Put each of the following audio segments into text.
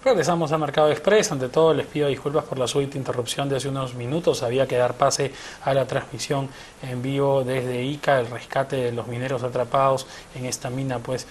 Regresamos a Mercado Express. Ante todo, les pido disculpas por la súbita interrupción de hace unos minutos. Había que dar pase a la transmisión en vivo desde Ica, el rescate de los mineros atrapados en esta mina, pues,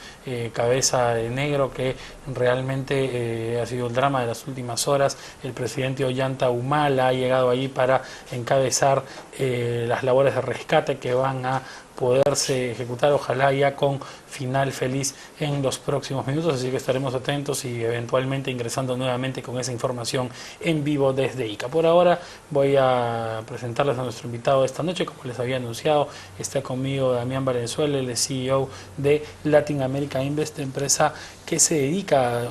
Cabeza de Negro, que realmente ha sido el drama de las últimas horas. El presidente Ollanta Humala ha llegado allí para encabezar las labores de rescate que van a poderse ejecutar, ojalá ya con final feliz en los próximos minutos, así que estaremos atentos y eventualmente ingresando nuevamente con esa información en vivo desde Ica. Por ahora voy a presentarles a nuestro invitado de esta noche. Como les había anunciado, está conmigo Damián Valenzuela, el CEO de Latin America Invest, empresa que se dedica a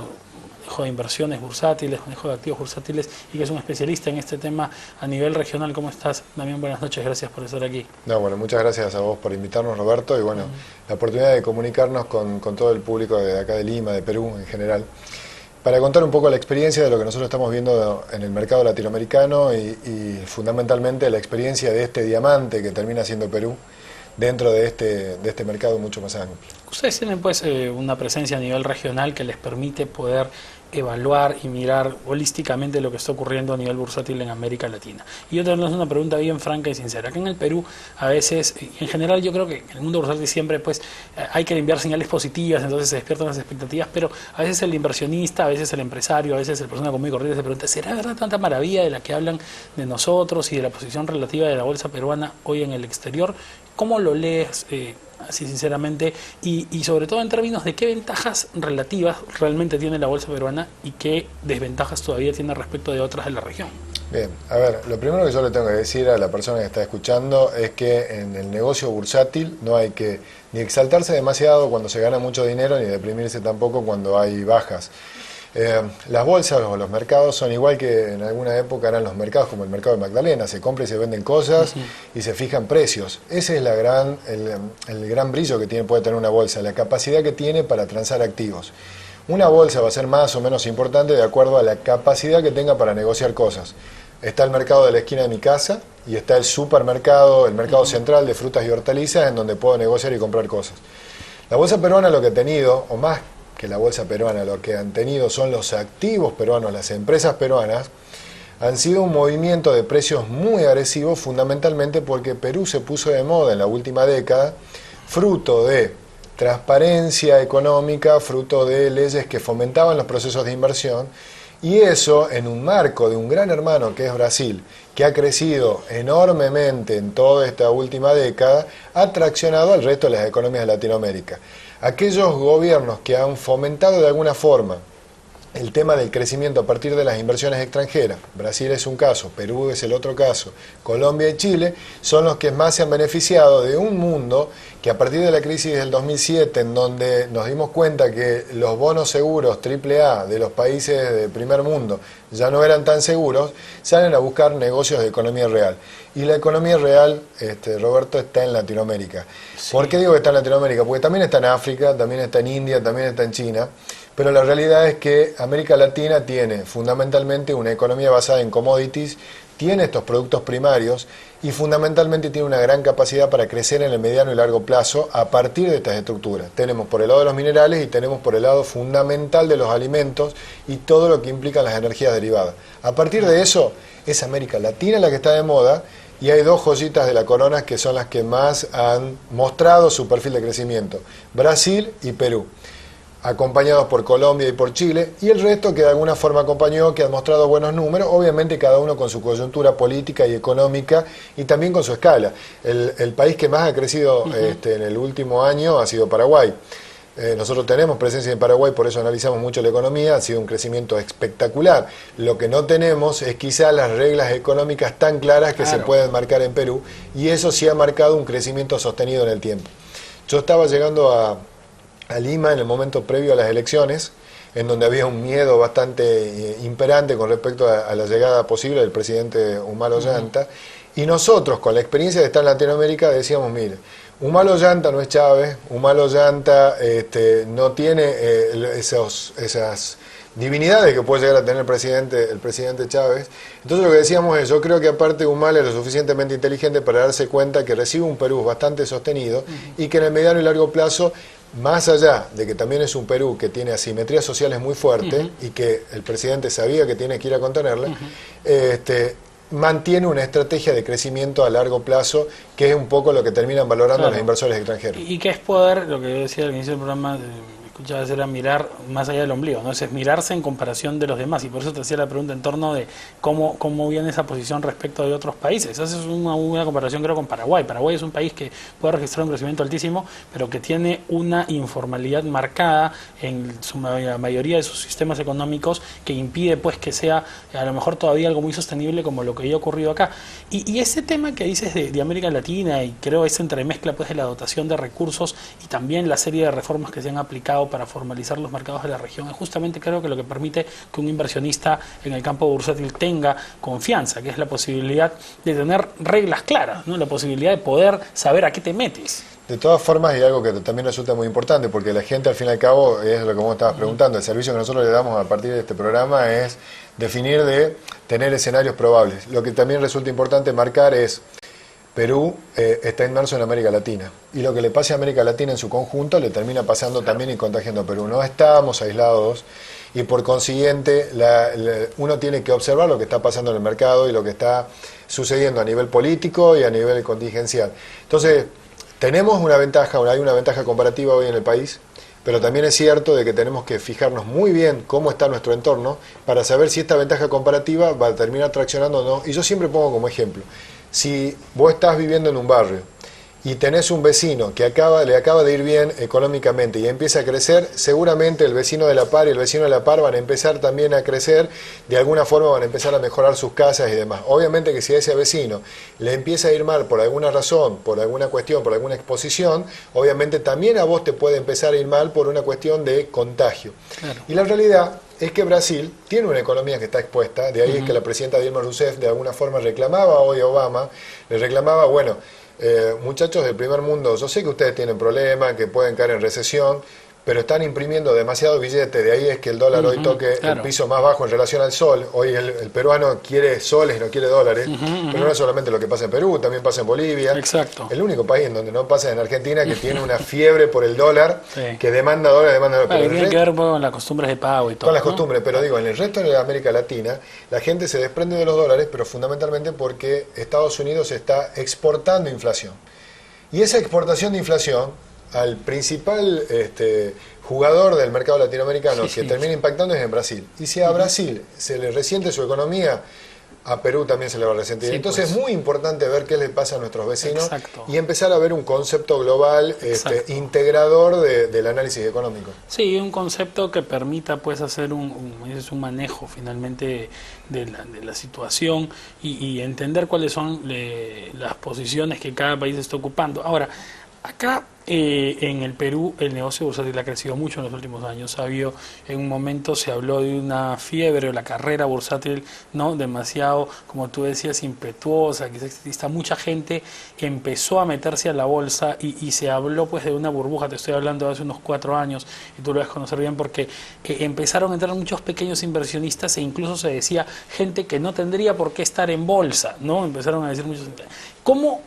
manejo de inversiones bursátiles, manejo de activos bursátiles, y que es un especialista en este tema a nivel regional. ¿Cómo estás, Damián? Buenas noches, gracias por estar aquí. No, bueno, muchas gracias a vos por invitarnos, Roberto, y bueno, la oportunidad de comunicarnos con todo el público de acá de Lima, de Perú en general, para contar un poco la experiencia de lo que nosotros estamos viendo en el mercado latinoamericano y fundamentalmente la experiencia de este diamante que termina siendo Perú dentro de este mercado mucho más amplio. Ustedes tienen pues una presencia a nivel regional que les permite poder evaluar y mirar holísticamente lo que está ocurriendo a nivel bursátil en América Latina. Y yo te hago una pregunta bien franca y sincera. Acá en el Perú, a veces, en general yo creo que en el mundo bursátil siempre pues hay que enviar señales positivas, entonces se despiertan las expectativas, pero a veces el inversionista, a veces el empresario, a veces el persona común y corriente se pregunta, ¿será verdad tanta maravilla de la que hablan de nosotros y de la posición relativa de la bolsa peruana hoy en el exterior? ¿Cómo lo lees así sinceramente? Y sobre todo en términos de qué ventajas relativas realmente tiene la bolsa peruana y qué desventajas todavía tiene respecto de otras de la región. Bien, a ver, lo primero que yo le tengo que decir a la persona que está escuchando es que en el negocio bursátil no hay que ni exaltarse demasiado cuando se gana mucho dinero, ni deprimirse tampoco cuando hay bajas. Las bolsas o los mercados son igual que en alguna época eran los mercados, como el mercado de Magdalena, se compra y se venden cosas y se fijan precios. Ese es el gran brillo que puede tener una bolsa, la capacidad que tiene para transar activos. Una bolsa va a ser más o menos importante de acuerdo a la capacidad que tenga para negociar cosas. Está el mercado de la esquina de mi casa y está el supermercado, el mercado central de frutas y hortalizas, en donde puedo negociar y comprar cosas. La bolsa peruana lo que ha tenido, o más que la bolsa peruana, lo que han tenido son los activos peruanos, las empresas peruanas, han sido un movimiento de precios muy agresivos, fundamentalmente porque Perú se puso de moda en la última década, fruto de transparencia económica, fruto de leyes que fomentaban los procesos de inversión, y eso en un marco de un gran hermano que es Brasil, que ha crecido enormemente en toda esta última década, ha traccionado al resto de las economías de Latinoamérica. Aquellos gobiernos que han fomentado de alguna forma el tema del crecimiento a partir de las inversiones extranjeras, Brasil es un caso, Perú es el otro caso, Colombia y Chile, son los que más se han beneficiado de un mundo que a partir de la crisis del 2007, en donde nos dimos cuenta que los bonos seguros AAA de los países de primer mundo ya no eran tan seguros, salen a buscar negocios de economía real. Y la economía real, Roberto, está en Latinoamérica. Sí. ¿Por qué digo que está en Latinoamérica? Porque también está en África, también está en India, también está en China, pero la realidad es que América Latina tiene fundamentalmente una economía basada en commodities, tiene estos productos primarios y fundamentalmente tiene una gran capacidad para crecer en el mediano y largo plazo a partir de estas estructuras. Tenemos por el lado de los minerales y tenemos por el lado fundamental de los alimentos y todo lo que implican las energías derivadas. A partir de eso es América Latina la que está de moda y hay dos joyitas de la corona que son las que más han mostrado su perfil de crecimiento, Brasil y Perú, acompañados por Colombia y por Chile, y el resto que de alguna forma acompañó, que ha mostrado buenos números, obviamente cada uno con su coyuntura política y económica y también con su escala. El país que más ha crecido en el último año ha sido Paraguay. Nosotros tenemos presencia en Paraguay, por eso analizamos mucho la economía, ha sido un crecimiento espectacular. Lo que no tenemos es quizá las reglas económicas tan claras que se pueden marcar en Perú, y eso sí ha marcado un crecimiento sostenido en el tiempo. Yo estaba llegando a Lima en el momento previo a las elecciones, en donde había un miedo bastante imperante con respecto a la llegada posible del presidente Humala Ollanta, y nosotros con la experiencia de estar en Latinoamérica decíamos, mire, Humala Ollanta no es Chávez, Humala Ollanta no tiene esas divinidades que puede llegar a tener el presidente Chávez. Entonces lo que decíamos es, yo creo que aparte Humala es lo suficientemente inteligente para darse cuenta que recibe un Perú bastante sostenido y que en el mediano y largo plazo más allá de que también es un Perú que tiene asimetrías sociales muy fuertes y que el presidente sabía que tiene que ir a contenerla, mantiene una estrategia de crecimiento a largo plazo, que es un poco lo que terminan valorando los inversores extranjeros. Y que es poder, lo que yo decía al inicio del programa, escuchabas, era mirar más allá del ombligo, ¿no? Es mirarse en comparación de los demás, y por eso te hacía la pregunta en torno de cómo viene esa posición respecto de otros países. Haces una comparación, creo, con Paraguay. Paraguay es un país que puede registrar un crecimiento altísimo, pero que tiene una informalidad marcada en la mayoría de sus sistemas económicos, que impide pues que sea a lo mejor todavía algo muy sostenible como lo que ya ha ocurrido acá. Y ese tema que dices de América Latina, y creo esa entremezcla pues de la dotación de recursos y también la serie de reformas que se han aplicado para formalizar los mercados de la región, es justamente, creo, que lo que permite que un inversionista en el campo bursátil tenga confianza, que es la posibilidad de tener reglas claras, ¿no? La posibilidad de poder saber a qué te metes. De todas formas, hay algo que también resulta muy importante, porque la gente, al fin y al cabo, es lo que vos estabas preguntando, el servicio que nosotros le damos a partir de este programa es definir de tener escenarios probables. Lo que también resulta importante marcar es: Perú está inmerso en América Latina, y lo que le pase a América Latina en su conjunto le termina pasando también y contagiando a Perú. No estamos aislados, y por consiguiente uno tiene que observar lo que está pasando en el mercado y lo que está sucediendo a nivel político y a nivel contingencial. Entonces, tenemos una ventaja, hay una ventaja comparativa hoy en el país, pero también es cierto de que tenemos que fijarnos muy bien cómo está nuestro entorno para saber si esta ventaja comparativa va a terminar traccionando o no. Y yo siempre pongo como ejemplo: si vos estás viviendo en un barrio y tenés un vecino que le acaba de ir bien económicamente y empieza a crecer, seguramente el vecino de la par y el vecino de la par van a empezar también a crecer, de alguna forma van a empezar a mejorar sus casas y demás. Obviamente que si a ese vecino le empieza a ir mal por alguna razón, por alguna cuestión, por alguna exposición, obviamente también a vos te puede empezar a ir mal por una cuestión de contagio. Claro. Y la realidad es que Brasil tiene una economía que está expuesta, de ahí es que la presidenta Dilma Rousseff de alguna forma reclamaba hoy a Obama, le reclamaba, bueno, muchachos del primer mundo, yo sé que ustedes tienen problemas, que pueden caer en recesión, pero están imprimiendo demasiado billete, de ahí es que el dólar hoy toque el piso más bajo en relación al sol. Hoy el peruano quiere soles y no quiere dólares, pero no es solamente lo que pasa en Perú, también pasa en Bolivia. Exacto. El único país en donde no pasa es en Argentina, que tiene una fiebre por el dólar, que demanda dólares, Pero tiene que ver con las costumbres de pago y todo. Con las costumbres, pero digo, en el resto de América Latina, la gente se desprende de los dólares, pero fundamentalmente porque Estados Unidos está exportando inflación. Y esa exportación de inflación, al principal jugador del mercado latinoamericano que termina impactando es en Brasil. Y si a Brasil se le resiente su economía, a Perú también se le va a resentir. Entonces es muy importante ver qué le pasa a nuestros vecinos y empezar a ver un concepto global integrador del análisis económico. Sí, un concepto que permita pues hacer un manejo finalmente de la situación y entender cuáles son las posiciones que cada país está ocupando. Ahora, acá en el Perú el negocio bursátil ha crecido mucho en los últimos años. En un momento se habló de una fiebre o la carrera bursátil, ¿no? Demasiado, como tú decías, impetuosa, que exista mucha gente que empezó a meterse a la bolsa y se habló pues de una burbuja. Te estoy hablando de hace unos 4 años y tú lo debes conocer bien porque empezaron a entrar muchos pequeños inversionistas e incluso se decía gente que no tendría por qué estar en bolsa, ¿no? Empezaron a decir muchos. ¿Cómo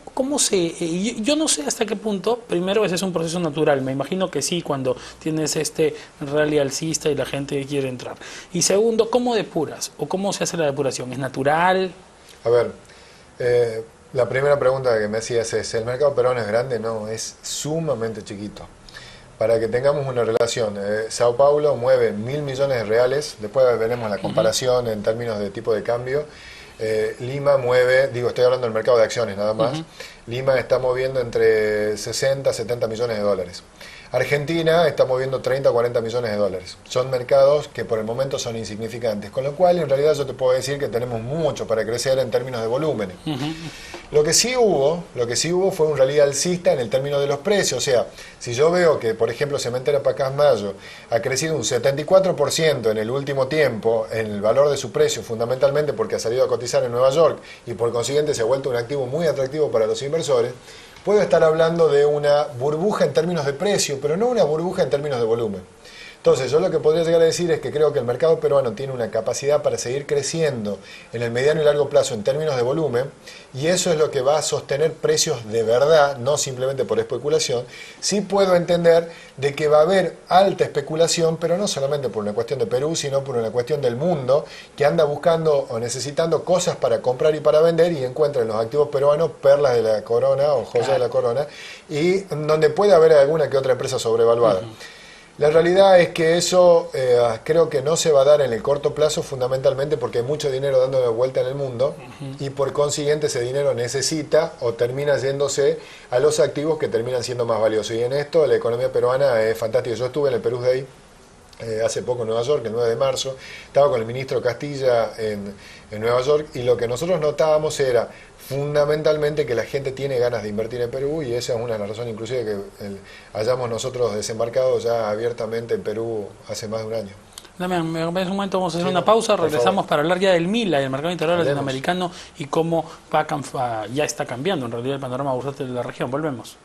yo no sé hasta qué punto, primero ese es un proceso natural, me imagino que sí, cuando tienes este rally alcista y la gente quiere entrar. Y segundo, ¿cómo depuras? ¿O cómo se hace la depuración? ¿Es natural? A ver, la primera pregunta que me hacías es, ¿el mercado peruano es grande? No, es sumamente chiquito. Para que tengamos una relación, Sao Paulo mueve 1.000 millones de reales, después veremos la comparación en términos de tipo de cambio. Lima mueve, estoy hablando del mercado de acciones nada más, Lima está moviendo entre 60 a 70 millones de dólares. Argentina está moviendo 30 a 40 millones de dólares. Son mercados que por el momento son insignificantes, con lo cual en realidad yo te puedo decir que tenemos mucho para crecer en términos de volúmenes. Lo que sí hubo fue un rally alcista en el término de los precios. O sea, si yo veo que, por ejemplo, Cementera Pacasmayo ha crecido un 74% en el último tiempo en el valor de su precio, fundamentalmente porque ha salido a cotizar en Nueva York y por consiguiente se ha vuelto un activo muy atractivo para los inversores, puedo estar hablando de una burbuja en términos de precio, pero no una burbuja en términos de volumen. Entonces, yo lo que podría llegar a decir es que creo que el mercado peruano tiene una capacidad para seguir creciendo en el mediano y largo plazo en términos de volumen, y eso es lo que va a sostener precios de verdad, no simplemente por especulación. Sí puedo entender de que va a haber alta especulación, pero no solamente por una cuestión de Perú, sino por una cuestión del mundo, que anda buscando o necesitando cosas para comprar y para vender, y encuentra en los activos peruanos perlas de la corona o joyas de la corona, y donde puede haber alguna que otra empresa sobrevaluada. La realidad es que eso creo que no se va a dar en el corto plazo, fundamentalmente porque hay mucho dinero dando de vuelta en el mundo, y por consiguiente ese dinero necesita o termina yéndose a los activos que terminan siendo más valiosos. Y en esto la economía peruana es fantástica. Yo estuve en el Perú Day hace poco en Nueva York, el 9 de marzo, estaba con el ministro Castilla en Nueva York, y lo que nosotros notábamos era fundamentalmente que la gente tiene ganas de invertir en Perú, y esa es una de las razones inclusive que hayamos nosotros desembarcado ya abiertamente en Perú hace más de un año. Damián, me acompañas un momento, vamos a hacer Sí, una pausa, por regresamos favor. para hablar ya del MILA y el mercado interior Hablemos. latinoamericano y cómo ya está cambiando en realidad el panorama bursátil de la región. Volvemos.